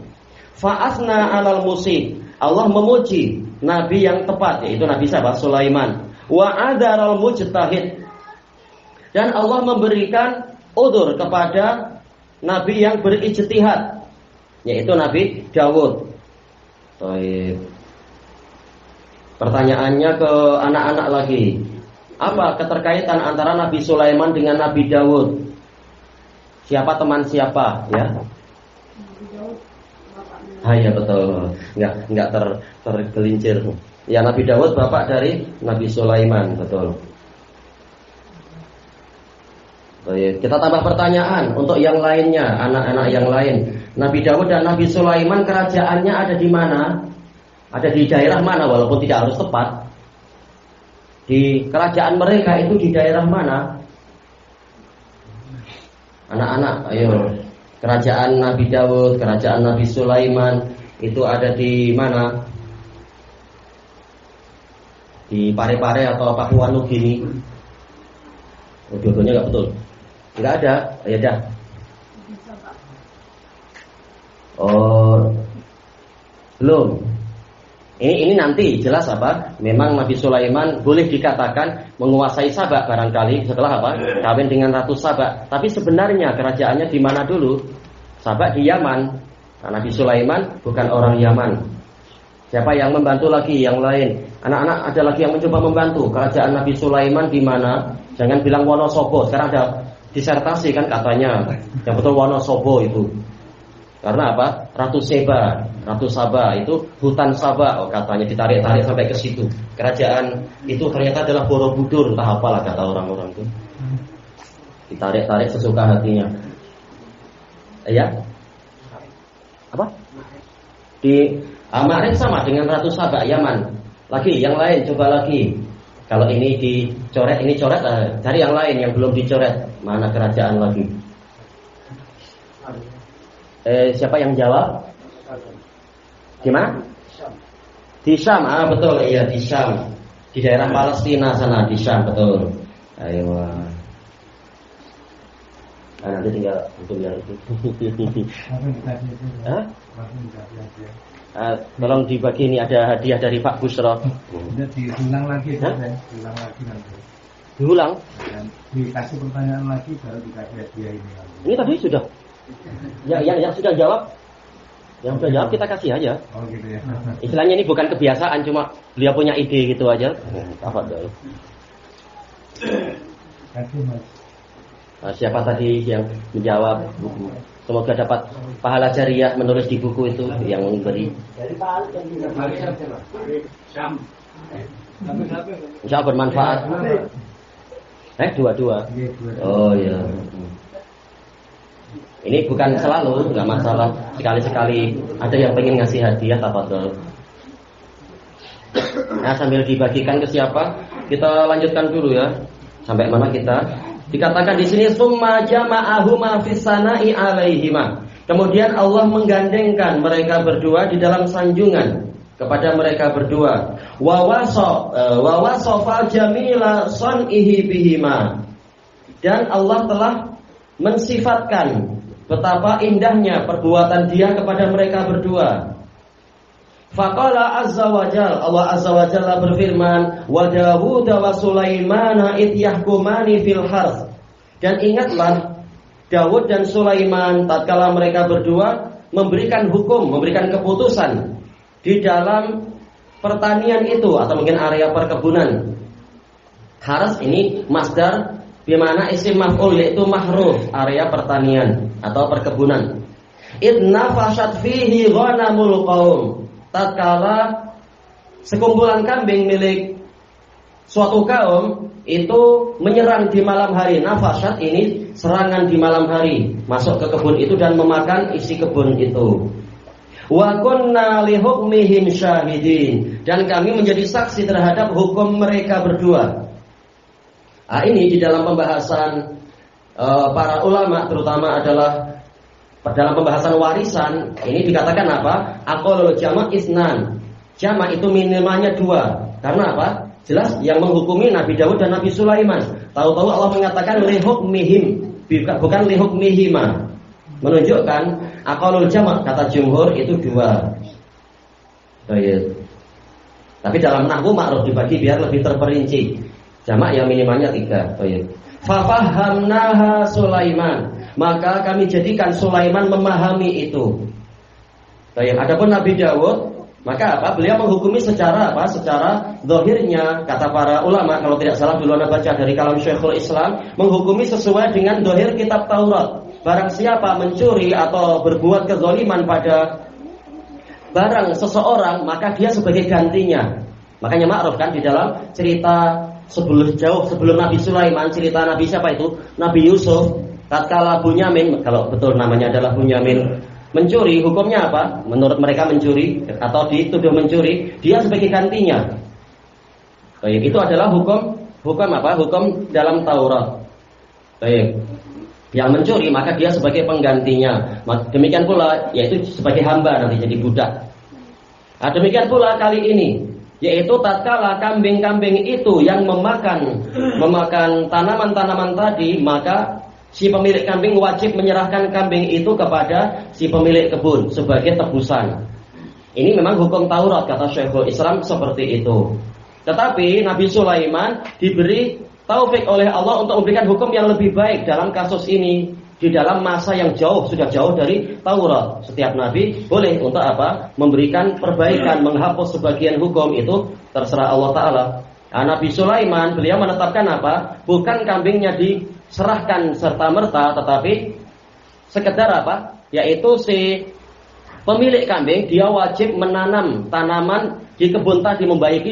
Fa'asna 'alal musib, Allah memuji nabi yang tepat, yaitu Nabi siapa? Sulaiman. Wa adaral mujtahid, Dan Allah memberikan udzur kepada nabi yang berijtihad, yaitu Nabi Dawud. Baik. Pertanyaannya ke anak-anak lagi. Apa keterkaitan antara Nabi Sulaiman dengan Nabi Dawud? Siapa teman siapa, ya? Ya betul. Enggak tergelincir. Ya, Nabi Dawud bapak dari Nabi Sulaiman, betul. Baik, kita tambah pertanyaan untuk yang lainnya, anak-anak yang lain. Nabi Dawud dan Nabi Sulaiman kerajaannya ada di mana? Ada di daerah mana, walaupun tidak harus tepat. Di kerajaan mereka itu di daerah mana? Anak-anak, ayo. Kerajaan Nabi Dawud, kerajaan Nabi Sulaiman itu ada di mana? Di Pare-Pare atau Papua Nugini? Dua-duanya nggak betul. Nggak ada, ya dah. Oh, belum. Ini nanti jelas apa? Memang Nabi Sulaiman boleh dikatakan menguasai Sabak barangkali setelah apa? Kawin dengan Ratu Sabak. Tapi sebenarnya kerajaannya di mana dulu? Sabak di Yaman. Nah, Nabi Sulaiman bukan orang Yaman. Siapa yang membantu lagi yang lain? Anak-anak ada lagi yang mencoba membantu. Kerajaan Nabi Sulaiman di mana? Jangan bilang Wonosobo. Sekarang ada disertasi kan katanya. Yang betul Wonosobo itu. Karena apa? Ratu Seba, Ratu Saba itu hutan Saba, katanya ditarik-tarik sampai ke situ. Kerajaan itu ternyata adalah Borobudur, entah apalah kata orang-orang itu. Ditarik-tarik sesuka hatinya. Ya? Apa? Di Amarin sama dengan Ratu Saba, Yaman. Lagi, yang lain coba lagi. Kalau ini dicoret, ini coret, cari yang lain yang belum dicoret. Mana kerajaan lagi? Siapa yang jawab? Di mana? Di Syam. Betul, iya di Syam. Di daerah Palestina sana, di Syam, betul. Ayo. Nanti tinggal untuk yang itu. Tolong dibagi, ini ada hadiah dari Pak Busro. Diulang lagi, diulang lagi nanti. Diulang? Dikasih pertanyaan lagi baru dikasih hadiah ini. Ini tadi sudah. Ya, yang sudah jawab, kita kasih aja. Oh gitu ya. Istilahnya ini bukan kebiasaan, cuma beliau punya ide gitu aja. Tafadhol. Kasih Mas. Siapa tadi yang menjawab? Semoga dapat pahala jariah menulis di buku itu yang memberi. Insya Allah bermanfaat. Dua-dua. Oh iya. Ini bukan selalu, nggak masalah. Sekali-sekali ada yang pengen ngasih hadiah, tafadhol. Nah, sambil dibagikan ke siapa? Kita lanjutkan dulu ya. Sampai mana kita? Dikatakan di sini summa jama'ahuma fis sana'i alaihima. Kemudian Allah menggandengkan mereka berdua di dalam sanjungan kepada mereka berdua. Wa wasafa jamila sun'ihi bihima. Dan Allah telah mensifatkan betapa indahnya perbuatan dia kepada mereka berdua. Faqala azza wa jalla, Allah azza wa jalla berfirman, wa Dawud wa Sulaiman id yahkumani fil harth. Dan ingatlah Dawud dan Sulaiman tatkala mereka berdua memberikan hukum, memberikan keputusan di dalam pertanian itu atau mungkin area perkebunan. Harth ini masdar bimana isim maf'ul, yaitu mahruf, area pertanian atau perkebunan. Idna fashat fihi ghanamul qaum. Tatkala sekumpulan kambing milik suatu kaum itu menyerang di malam hari. Nafashat ini serangan di malam hari, masuk ke kebun itu dan memakan isi kebun itu. Wa kunna li hukmihim syahidin. Dan kami menjadi saksi terhadap hukum mereka berdua. Ini di dalam pembahasan para ulama terutama adalah dalam pembahasan warisan ini dikatakan apa? Aqallul jama' isnan. Jama' itu minimalnya 2. Karena apa? Jelas yang menghukumi Nabi Dawud dan Nabi Sulaiman. Tahu-tahu Allah mengatakan li hukmihim, bukan li hukmihima. Menunjukkan aqallul jama' kata jumhur itu 2. Baik. Tapi dalam nahwu ma'ruf dibagi biar lebih terperinci. Jamak yang minimalnya 3. Baik. Fafahamnaha Sulaiman, maka kami jadikan Sulaiman memahami itu. Baik, adapun Nabi Daud, maka apa? Beliau menghukumi secara apa? Secara zahirnya, kata para ulama, kalau tidak salah dulu Anda baca dari kalam Syekhul Islam, menghukumi sesuai dengan zahir kitab Taurat. Barang siapa mencuri atau berbuat kezaliman pada barang seseorang, maka dia sebagai gantinya. Makanya ma'ruf kan di dalam cerita sebelum Nabi Sulaiman, cerita Nabi siapa itu? Nabi Yusuf. Tatkala Bunyamin, kalau betul namanya adalah Bunyamin, mencuri, hukumnya apa? Menurut mereka mencuri atau dituduh mencuri, dia sebagai gantinya. Baik, itu adalah hukum apa? Hukum dalam Taurat. Baik. Yang mencuri maka dia sebagai penggantinya. Demikian pula yaitu sebagai hamba nanti jadi budak. Nah, demikian pula kali ini, yaitu tatkala kambing-kambing itu yang memakan tanaman-tanaman tadi, maka si pemilik kambing wajib menyerahkan kambing itu kepada si pemilik kebun sebagai tebusan. Ini memang hukum Taurat, kata Syekhul Islam seperti itu. Tetapi Nabi Sulaiman diberi taufik oleh Allah untuk memberikan hukum yang lebih baik dalam kasus ini, di dalam masa yang sudah jauh dari Taurat. Setiap nabi boleh untuk apa? Memberikan perbaikan, menghapus sebagian hukum, itu terserah Allah Ta'ala. Nah, Nabi Sulaiman beliau menetapkan apa? Bukan kambingnya diserahkan serta-merta, tetapi sekedar apa? Yaitu si pemilik kambing dia wajib menanam tanaman di kebun tadi,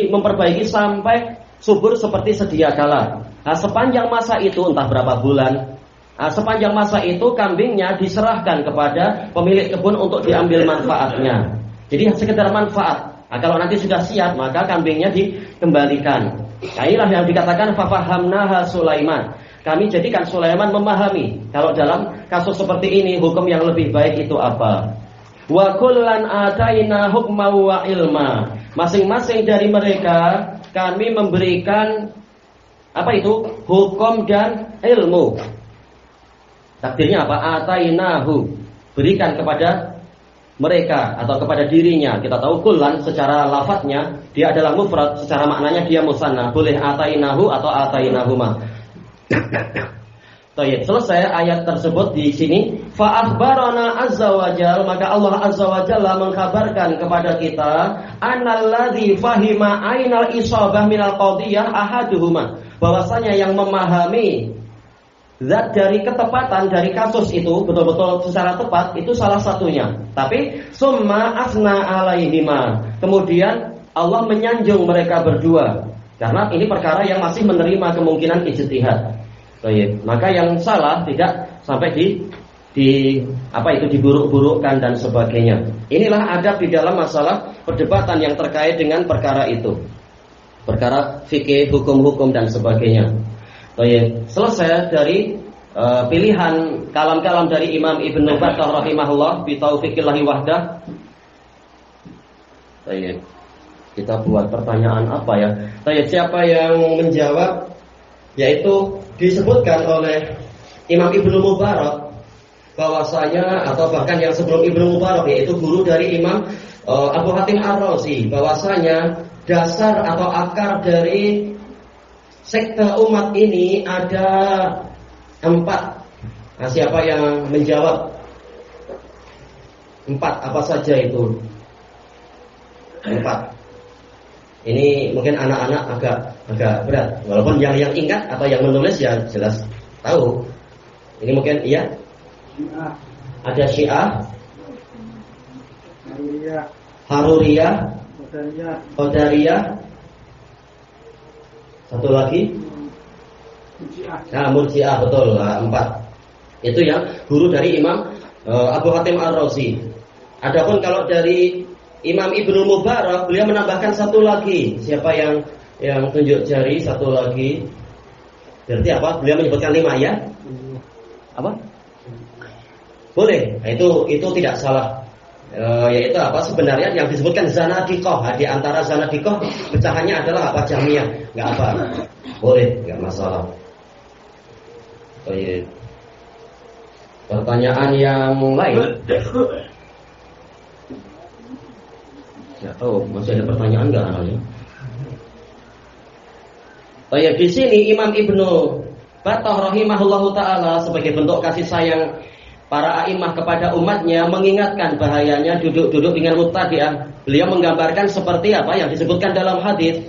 memperbaiki sampai subur seperti sedia kala. Nah, sepanjang masa itu entah berapa bulan, sepanjang masa itu kambingnya diserahkan kepada pemilik kebun untuk diambil manfaatnya. Jadi sekedar manfaat. Nah, kalau nanti sudah siap maka kambingnya dikembalikan. Nah, inilah yang dikatakan fafahamnaha Sulaiman. Kami jadikan Sulaiman memahami. Kalau dalam kasus seperti ini hukum yang lebih baik itu apa? Wa kullan ataina hukma wa ilma. Masing-masing dari mereka kami memberikan apa itu? Hukum dan ilmu. Takdirnya apa? Atainahu. Berikan kepada mereka atau kepada dirinya. Kita tahu kullan secara lafadznya dia adalah mufrad, secara maknanya dia musanna. Boleh atainahu atau atainahuma. Baik, selesai ayat tersebut di sini. Fa akhbarana azza wajal, maka Allah azza wajalla mengkabarkan kepada kita annalladzi fahima ainal isabah minal qadiyah ahaduhuma, bahwasanya yang memahami zat dari ketepatan dari kasus itu betul-betul secara tepat itu salah satunya. Tapi summa asna alaihima, kemudian Allah menyanjung mereka berdua karena ini perkara yang masih menerima kemungkinan ijtihad. Baik, maka yang salah tidak sampai diburuk-burukkan dan sebagainya. Inilah adab di dalam masalah perdebatan yang terkait dengan perkara itu. Perkara fikih, hukum-hukum dan sebagainya. Baik, selesai dari pilihan kalam-kalam dari Imam Ibnu Battah rahimahullah bi taufiqillahi wahdah. Baik. Kita buat pertanyaan apa ya? Baik, siapa yang menjawab? Yaitu disebutkan oleh Imam Ibnu Mubarak bahwasanya, atau bahkan yang sebelum Ibnu Mubarak yaitu guru dari Imam Abu Hatim Ar-Razi, bahwasanya dasar atau akar dari sekte umat ini ada 4. Nah, siapa yang menjawab 4 apa saja itu? 4. Ini mungkin anak-anak agak berat, walaupun yang ingat atau yang menulis ya jelas tahu. Ini mungkin iya. Ada Syiah, Haruriyah, Qadariyah. Satu lagi. Nah, Murji'ah, betul. 4. Itu yang guru dari Imam Abu Hatim Ar-Razi. Adapun kalau dari Imam Ibnu Mubarak, beliau menambahkan satu lagi. Siapa yang tunjuk jari? Satu lagi. Berarti apa? Beliau menyebutkan 5 ya? Apa? Boleh. Nah, itu tidak salah. Yaitu apa? Sebenarnya yang disebutkan zanadiqah. Di antara zanadiqah pecahannya adalah apa? Jamiah. Enggak apa. Boleh, enggak masalah. Baik. Pertanyaan yang lain. Ya, masih ada pertanyaan enggak anaknya? Baik, di sini Imam Ibnu Battah rahimahullahu ta'ala sebagai bentuk kasih sayang para a'imah kepada umatnya mengingatkan bahayanya duduk-duduk dengan mubtadi'ah. Beliau menggambarkan seperti apa yang disebutkan dalam hadis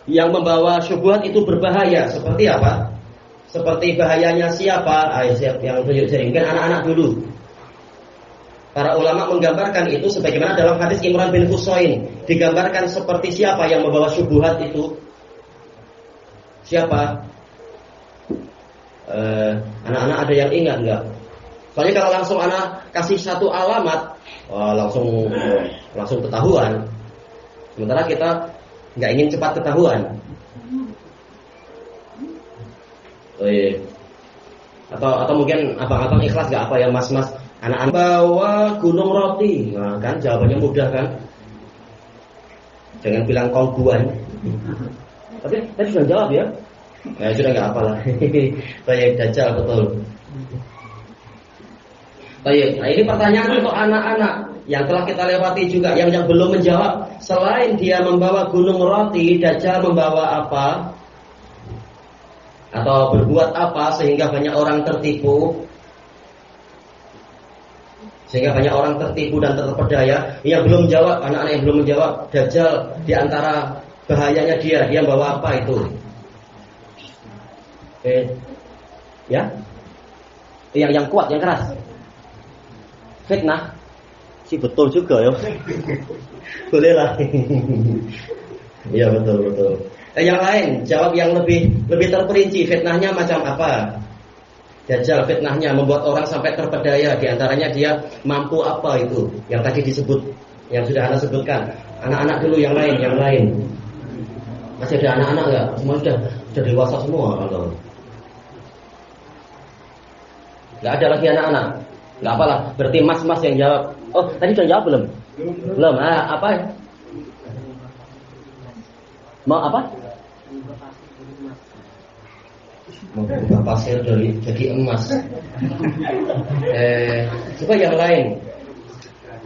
yang membawa syubhat itu berbahaya. Seperti apa? Seperti bahayanya siapa? Yang tunjuk jari, mungkin anak-anak dulu. Para ulama menggambarkan itu sebagaimana dalam hadis Imran bin Husain digambarkan seperti siapa yang membawa syubhat itu. Siapa? Anak-anak ada yang ingat enggak? Soalnya kalau langsung anak kasih satu alamat, langsung ketahuan. Sementara kita nggak ingin cepat ketahuan. Atau mungkin abang-abang ikhlas nggak apa ya mas-mas anak-anak bawa gunung roti, nah, kan jawabannya mudah kan? Jangan bilang kongguan. Tapi tadi sudah jawab ya. Nah, sudah nggak apalah. Baik, dajjal betul. Baik, nah ini pertanyaan untuk anak-anak yang telah kita lewati juga, yang belum menjawab. Selain dia membawa gunung roti, dajjal membawa apa? Atau berbuat apa sehingga banyak orang tertipu? Sehingga banyak orang tertipu dan terpedaya. Yang belum jawab, anak-anak yang belum menjawab, dajjal di antara bahayanya dia bawa apa itu? Ya, yang kuat, yang keras. Fitnah, sih betul juga ya. Boleh lah. Iya betul. Yang lain jawab yang lebih terperinci. Fitnahnya macam apa? Dajjal fitnahnya membuat orang sampai terpedaya. Di antaranya dia mampu apa itu? Yang tadi disebut, yang sudah Anda sebutkan. Anak-anak dulu yang lain. Masih ada anak-anak nggak? Semua sudah dewasa semua kalau. Nggak ada lagi anak-anak. Nggak apalah. Berarti mas-mas yang jawab. Oh, tadi sudah jawab belum? Belum. Apa? Mau apa? Mau berubah pasir jadi emas. Coba yang lain.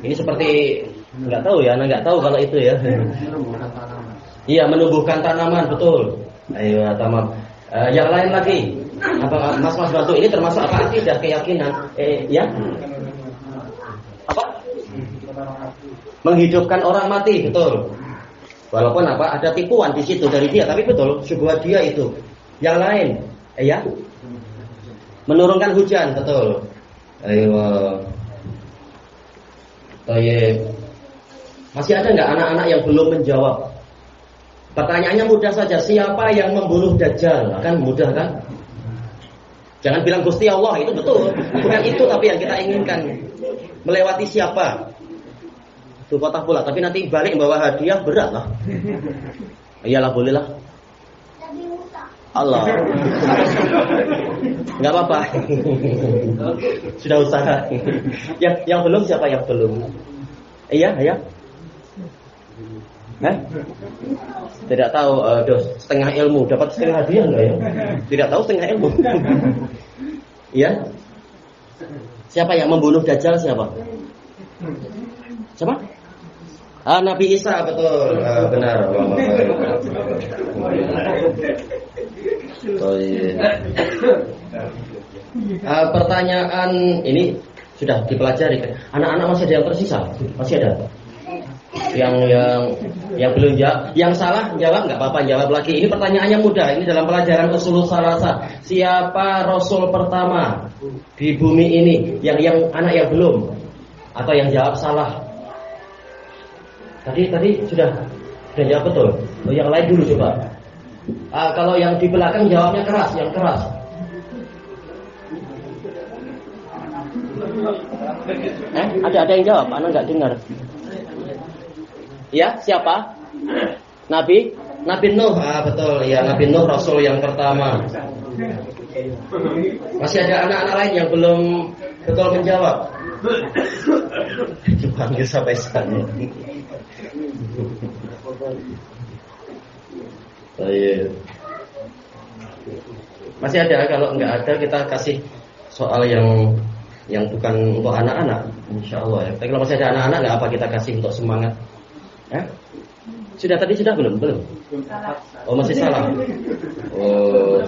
Ini seperti nggak tahu ya. Nggak tahu kalau itu ya. Iya, menumbuhkan tanaman, betul. Ayo, tamam. Yang lain lagi. Apa mas-mas bantu ini termasuk apa akidah keyakinan? Ya. Apa? Menghidupkan orang mati, betul. Walaupun ada tipuan di situ dari dia, tapi betul syubhat dia itu. Yang lain, ya. Menurunkan hujan, betul. Ayo. Masih ada nggak anak-anak yang belum menjawab? Pertanyaannya mudah saja. Siapa yang membunuh Dajjal? Kan mudah kan? Jangan bilang Gusti Allah, itu betul. Bukan itu tapi yang kita inginkan. Melewati siapa? Itu kotak pula. Tapi nanti balik bawa hadiah berat lah. Iyalah boleh lah. Allah. Enggak apa-apa. Sudah usaha. Yang belum siapa yang belum? Iya. Tidak tahu setengah ilmu dapat setengah hadiah enggak ya? Tidak tahu setengah ilmu. Iya. Siapa yang membunuh Dajjal siapa? Siapa? Nabi Isa, betul. Benar. Pertanyaan ini sudah dipelajari. Anak-anak masih ada yang tersisa? Masih ada? Yang belum jawab, yang salah jawab nggak apa-apa, jawab lagi. Ini pertanyaannya mudah. Ini dalam pelajaran Ushulus Salasah. Siapa Rasul pertama di bumi ini? Yang anak yang belum atau yang jawab salah? Tadi sudah jawab betul. Yang lain dulu coba. Kalau yang di belakang jawabnya keras, yang keras. Ada yang jawab? Anak nggak dengar. Ya, siapa? Nabi Nuh. Betul, ya, Nabi Nuh Rasul yang pertama. Masih ada anak-anak lain yang belum betul menjawab. Dipanggil sampai sana. Masih ada, kalau nggak ada kita kasih soal yang bukan untuk anak-anak, insyaallah ya. Tapi kalau masih ada anak-anak nggak apa kita kasih untuk semangat. Sudah belum? Oh, masih salah. Oh,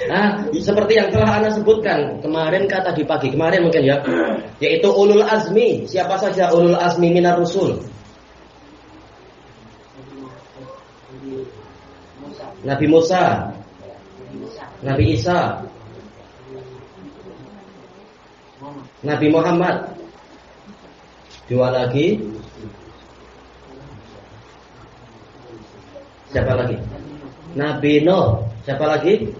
Nah, seperti yang telah Anda sebutkan kemarin kata di pagi kemarin mungkin ya, yaitu ulul azmi. Siapa saja ulul azmi minar rusul? Nabi Musa, Nabi Isa, Nabi Muhammad. Dua lagi. Siapa lagi? Nabi Nuh. Siapa lagi?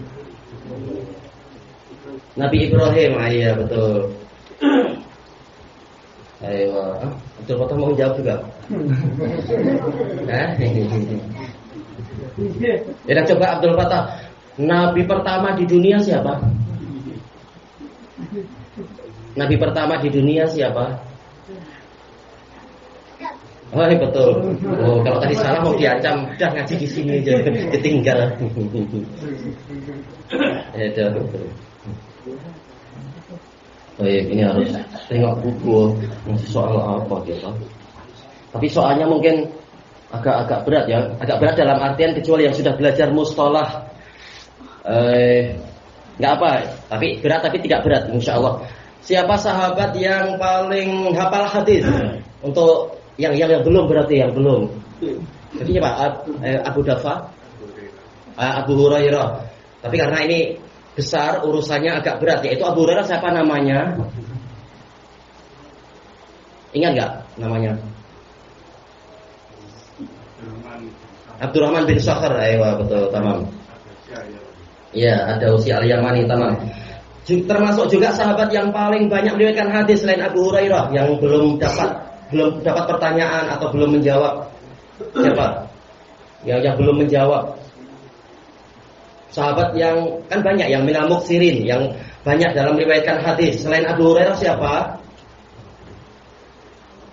Nabi Ibrahim. Iya betul. Ayo, Abdul Fatah mau jawab juga. Ya, coba Abdul Fatah. Nabi pertama di dunia siapa? Nabi pertama di dunia siapa? Oh betul. Oh kalau tadi salah mau diancam, udah ngaji di sini aja, ditinggal. Ya betul. Oh iya, ini harus tengok buku soal apa gitu. Tapi soalnya mungkin agak berat ya, agak berat dalam artian kecuali yang sudah belajar mustalah. Nggak apa, tapi berat tapi tidak berat, insya Allah. Siapa sahabat yang paling hafal hadis? Untuk yang belum berarti yang belum. Jadi siapa? Abu Dafa, Abu Hurairah. Tapi karena ini besar urusannya agak berat, yaitu Abu Hurairah siapa namanya? Ingat nggak namanya? Abdurrahman bin Sakhar. Ayo betul, tamam. Iya, ada usia al-Yamani, tamam. Termasuk juga sahabat yang paling banyak meriwayatkan hadis selain Abu Hurairah yang belum dapat pertanyaan atau belum menjawab. Siapa? Yang belum menjawab. Sahabat yang kan banyak yang minal muksirin, yang banyak dalam meriwayatkan hadis selain Abu Hurairah siapa?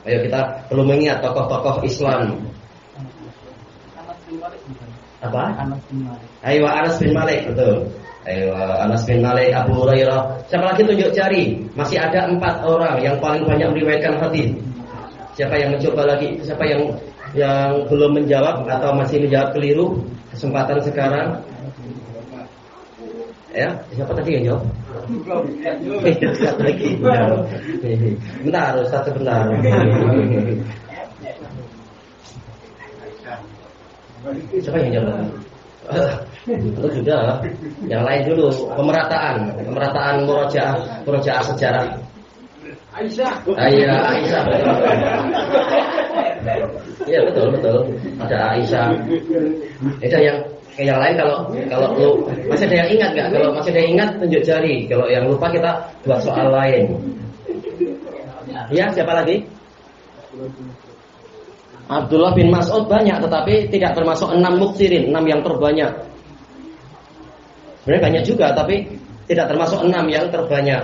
Ayo kita perlu mengingat tokoh-tokoh Islam. Apa? Ayo Anas bin Malik, betul. Ayo Anas bin Malik, Abu Hurairah. Siapa lagi tunjuk jari? Masih ada 4 orang yang paling banyak meriwayatkan hadis. Siapa yang mencoba lagi? Siapa yang belum menjawab atau masih menjawab keliru? Kesempatan sekarang. Ya, siapa tadi yang jawab? Satu lagi. Bentar, Ustaz sebentar. Siapa yang jawab? Itu sudah. Yang lain dulu. Pemerataan murojaah sejarah. Aisyah. Aisyah. Iya betul. Ada Aisyah. Ada yang lain kalau lu masih ada yang ingat nggak? Kalau masih ada yang ingat tunjuk jari. Kalau yang lupa kita buat soal lain. Ya siapa lagi? Abdullah bin Mas'ud banyak, tetapi tidak termasuk 6 muksirin, 6 yang terbanyak. Sebenarnya banyak juga, tapi tidak termasuk 6 yang terbanyak.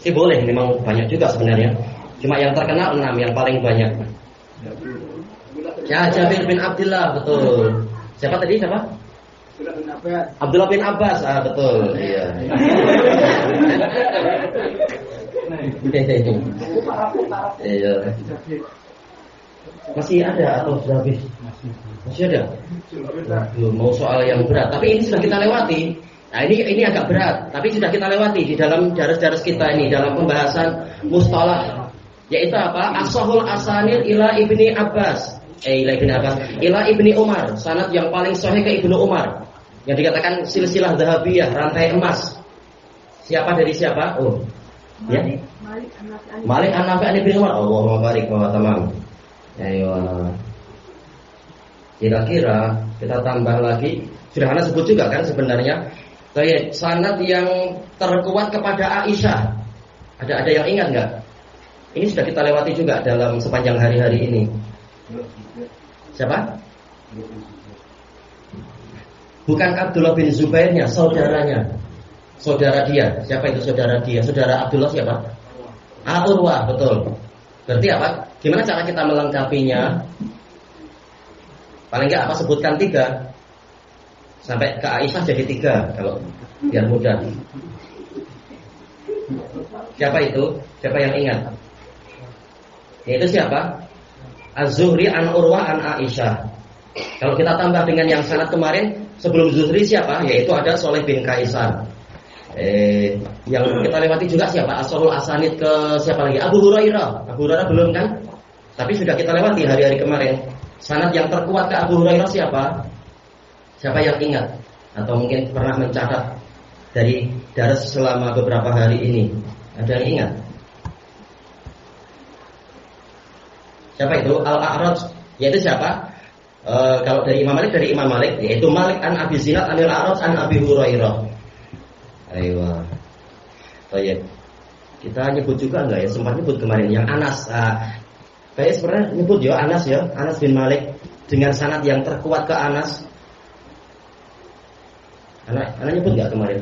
Sih boleh, memang banyak juga sebenarnya. Cuma yang terkenal 6 yang paling banyak. Ya Jabir bin Abdullah, betul. Siapa tadi? Siapa? Abdullah bin Abbas, betul. Iya. Iya. Masih ada atau sudah habis? Masih ada. Belum mau soal yang berat, tapi ini sudah kita lewati. Nah ini agak berat, tapi sudah kita lewati di dalam daras-daras kita ini dalam pembahasan mustalah, yaitu apa? As-sahul asanid ila ibni Abbas, ila ibni Umar, sanad yang paling sahih ke Ibnu Umar, yang dikatakan silsilah dhahabiyah, rantai emas. Siapa dari siapa? Oh, ya. Malik an-Nafi' an Ibnu Umar. Allahumma barik wa tamam. Ayo. Kira-kira kita tambah lagi. Sudah Anda sebut juga kan sebenarnya. Baik, sanad yang terkuat kepada Aisyah. Ada yang ingat nggak? Ini sudah kita lewati juga dalam sepanjang hari-hari ini. Siapa? Bukan Abdullah bin Zubairnya, saudaranya. Saudara dia. Siapa itu saudara dia? Saudara Abdullah siapa? Urwah, betul. Berarti apa? Gimana cara kita melengkapinya? Paling enggak apa sebutkan 3. Sampai ke Aisyah jadi 3 kalau biar mudah. Siapa itu? Siapa yang ingat? Yaitu siapa? Az-Zuhri an Urwah an Aisyah. Kalau kita tambah dengan yang sanad kemarin sebelum Zuhri siapa? Yaitu ada Soleh bin Kaisar. Yang kita lewati juga siapa? As-Sahihul Asanid ke siapa lagi? Abu Hurairah. Abu Hurairah belum kan? Tapi sudah kita lewati hari-hari kemarin. Sanad yang terkuat ke Abu Hurairah siapa? Siapa yang ingat? Atau mungkin pernah mencatat dari daras selama beberapa hari ini? Ada yang ingat? Siapa itu? Al-A'raj. Yaitu siapa? Kalau dari Imam Malik yaitu Malik an Abi Zinad anil A'raj an Abi Hurairah. Ayo. Baik. Kita nyebut juga enggak ya? Sempat nyebut kemarin yang Anas. Baik sebenarnya nyebut ya Anas ya, Anas bin Malik dengan sanad yang terkuat ke Anas. Anak nyebut enggak kemarin?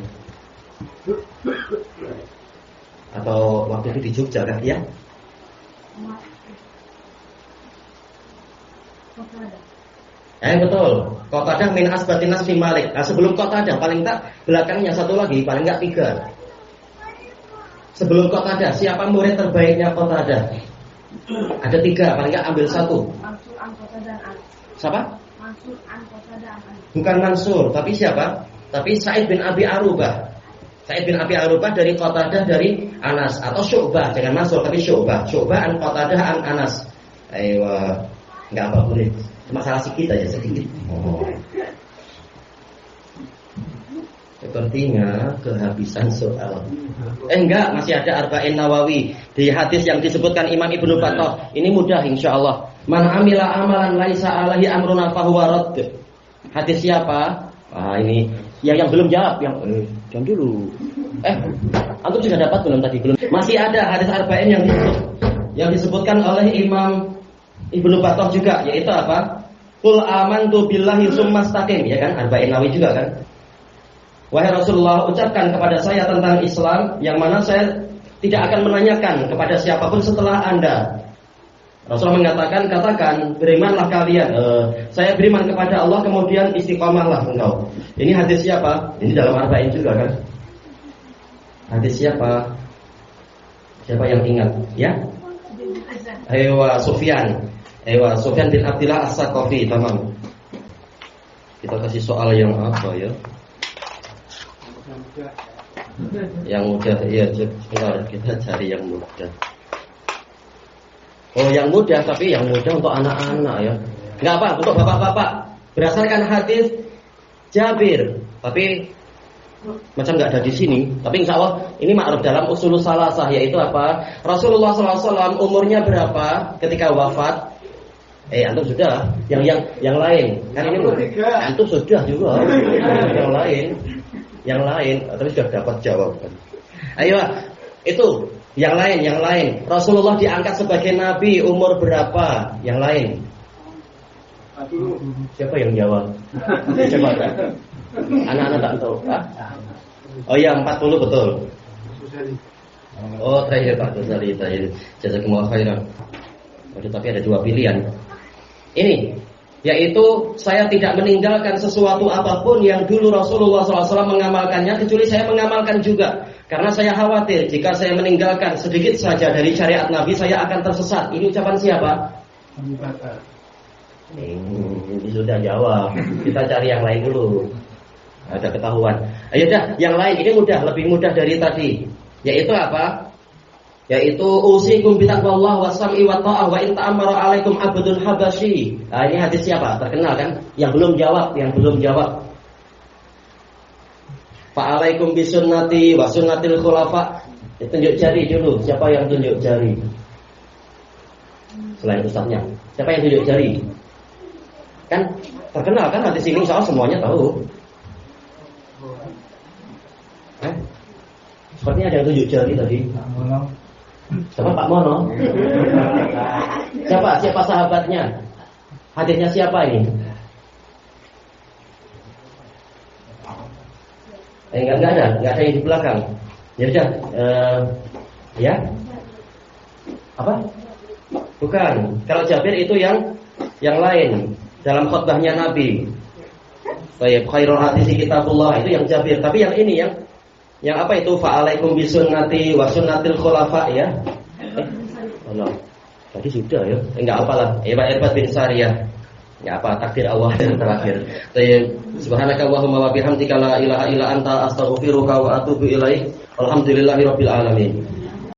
Atau waktu itu di Jogja kan ya? Betul. Qatadah min asbatin nas fi Malik. Nah, sebelum Qatadah paling tak belakangnya satu lagi, paling enggak 3. Sebelum Qatadah, siapa murid terbaiknya Qatadah? Ada 3, paling enggak ambil 1. Mansur an Qatadah an. Siapa? Mansur an Qatadah an. Bukan Mansur, tapi siapa? Tapi Sa'id bin Abi Arubah. Sa'id bin Abi Arubah dari Qatadah dari Anas atau Syu'bah, jangan Mansur tapi Syu'bah. Syu'bah an Qatadah an Anas. Ayo, enggak apa boleh. Masalah sedikit aja sedikit. Sepertinya kehabisan soal. Enggak, masih ada Arba'in Nawawi di hadis yang disebutkan Imam Ibnu Battah. Ini mudah insyaallah. Man amila amalan laisa alaihi amruna fahuwa radd. Hadis siapa? Ini yang belum jawab yang jangan dulu. Antum sudah dapat belum tadi? Belum. Masih ada hadis Arba'in yang disebutkan oleh Imam Ibnu Battah juga, yaitu apa? Qul amantu billahi tsumma istaqim, ya kan? Arba'in Nawawi juga kan? Wahai Rasulullah, ucapkan kepada saya tentang Islam yang mana saya tidak akan menanyakan kepada siapapun setelah Anda. Rasulullah mengatakan, katakan, berimanlah kalian. Saya beriman kepada Allah, kemudian istiqamahlah engkau. Ini hadis siapa? Ini dalam Arba'in juga kan? Hadis siapa? Siapa yang ingat? Ya? Ayo Sufyan bin Abdillah As-Saqafi, tamam. Kita kasih soal yang apa ya? Yang mudah, iya. Sebentar, kita cari yang mudah. Oh, yang mudah, tapi yang mudah untuk anak-anak ya. Enggak apa, untuk bapak-bapak. Berdasarkan hadis Jabir, tapi macam enggak ada di sini. Tapi insya Allah ini ma'ruf dalam usulul salasah, yaitu apa? Rasulullah SAW umurnya berapa ketika wafat? Antum sudah, yang lain kan ini antum sudah juga, yang lain, tapi sudah dapat jawaban. Ayo, itu yang lain. Rasulullah diangkat sebagai nabi umur berapa? Yang lain. Siapa yang jawab? Coba kan? Anak-anak tak tahu. Oh iya 40 betul. Oh terakhir Pak Ghazali terakhir. Jazakumullah khairan. Tapi ada 2 pilihan. Ini, yaitu saya tidak meninggalkan sesuatu apapun yang dulu Rasulullah SAW mengamalkannya, kecuali saya mengamalkan juga. Karena saya khawatir jika saya meninggalkan sedikit saja dari syariat Nabi, saya akan tersesat. Ini ucapan siapa? Ini sudah jawab. Kita cari yang lain dulu. Ada ketahuan. Ayo dah, yang lain ini mudah, lebih mudah dari tadi. Yaitu apa? Yaitu usikum bitaqwallah wa sam'i wa ta'ah wa in ta'ammara 'alaikum 'abdun habasyi. Nah, ini hadis siapa? Terkenal kan? Yang belum jawab. Fa 'alaikum bisunnati wa sunnatil khulafa. Tunjuk jari dulu. Siapa yang tunjuk jari? Selain ustaznya. Siapa yang tunjuk jari? Kan terkenal kan hadis ini, soal semuanya tahu. Sepertinya ada yang tunjuk jari tadi. Siapa Pak Mono? Siapa sahabatnya? Hadisnya siapa ini? Enggak ada yang di belakang. Ya sudah, ya. Apa? Bukan. Kalau Jabir itu yang lain dalam khutbahnya Nabi. Baik, khairul hadis kitabullah itu yang Jabir. Tapi yang ini yang apa itu? Fa'alaikum bisunnati wa sunnatil khulafa ya. Allah. Tadi sudah ya. Enggak apalah. Pak Irbad bin Sariyah. Ya apa takdir Allah yang terakhir. Subhanakallahumma wa bihamdika la ilaha illa anta astaghfiruka wa atubu ilaik. Alhamdulillahirabbil alamin.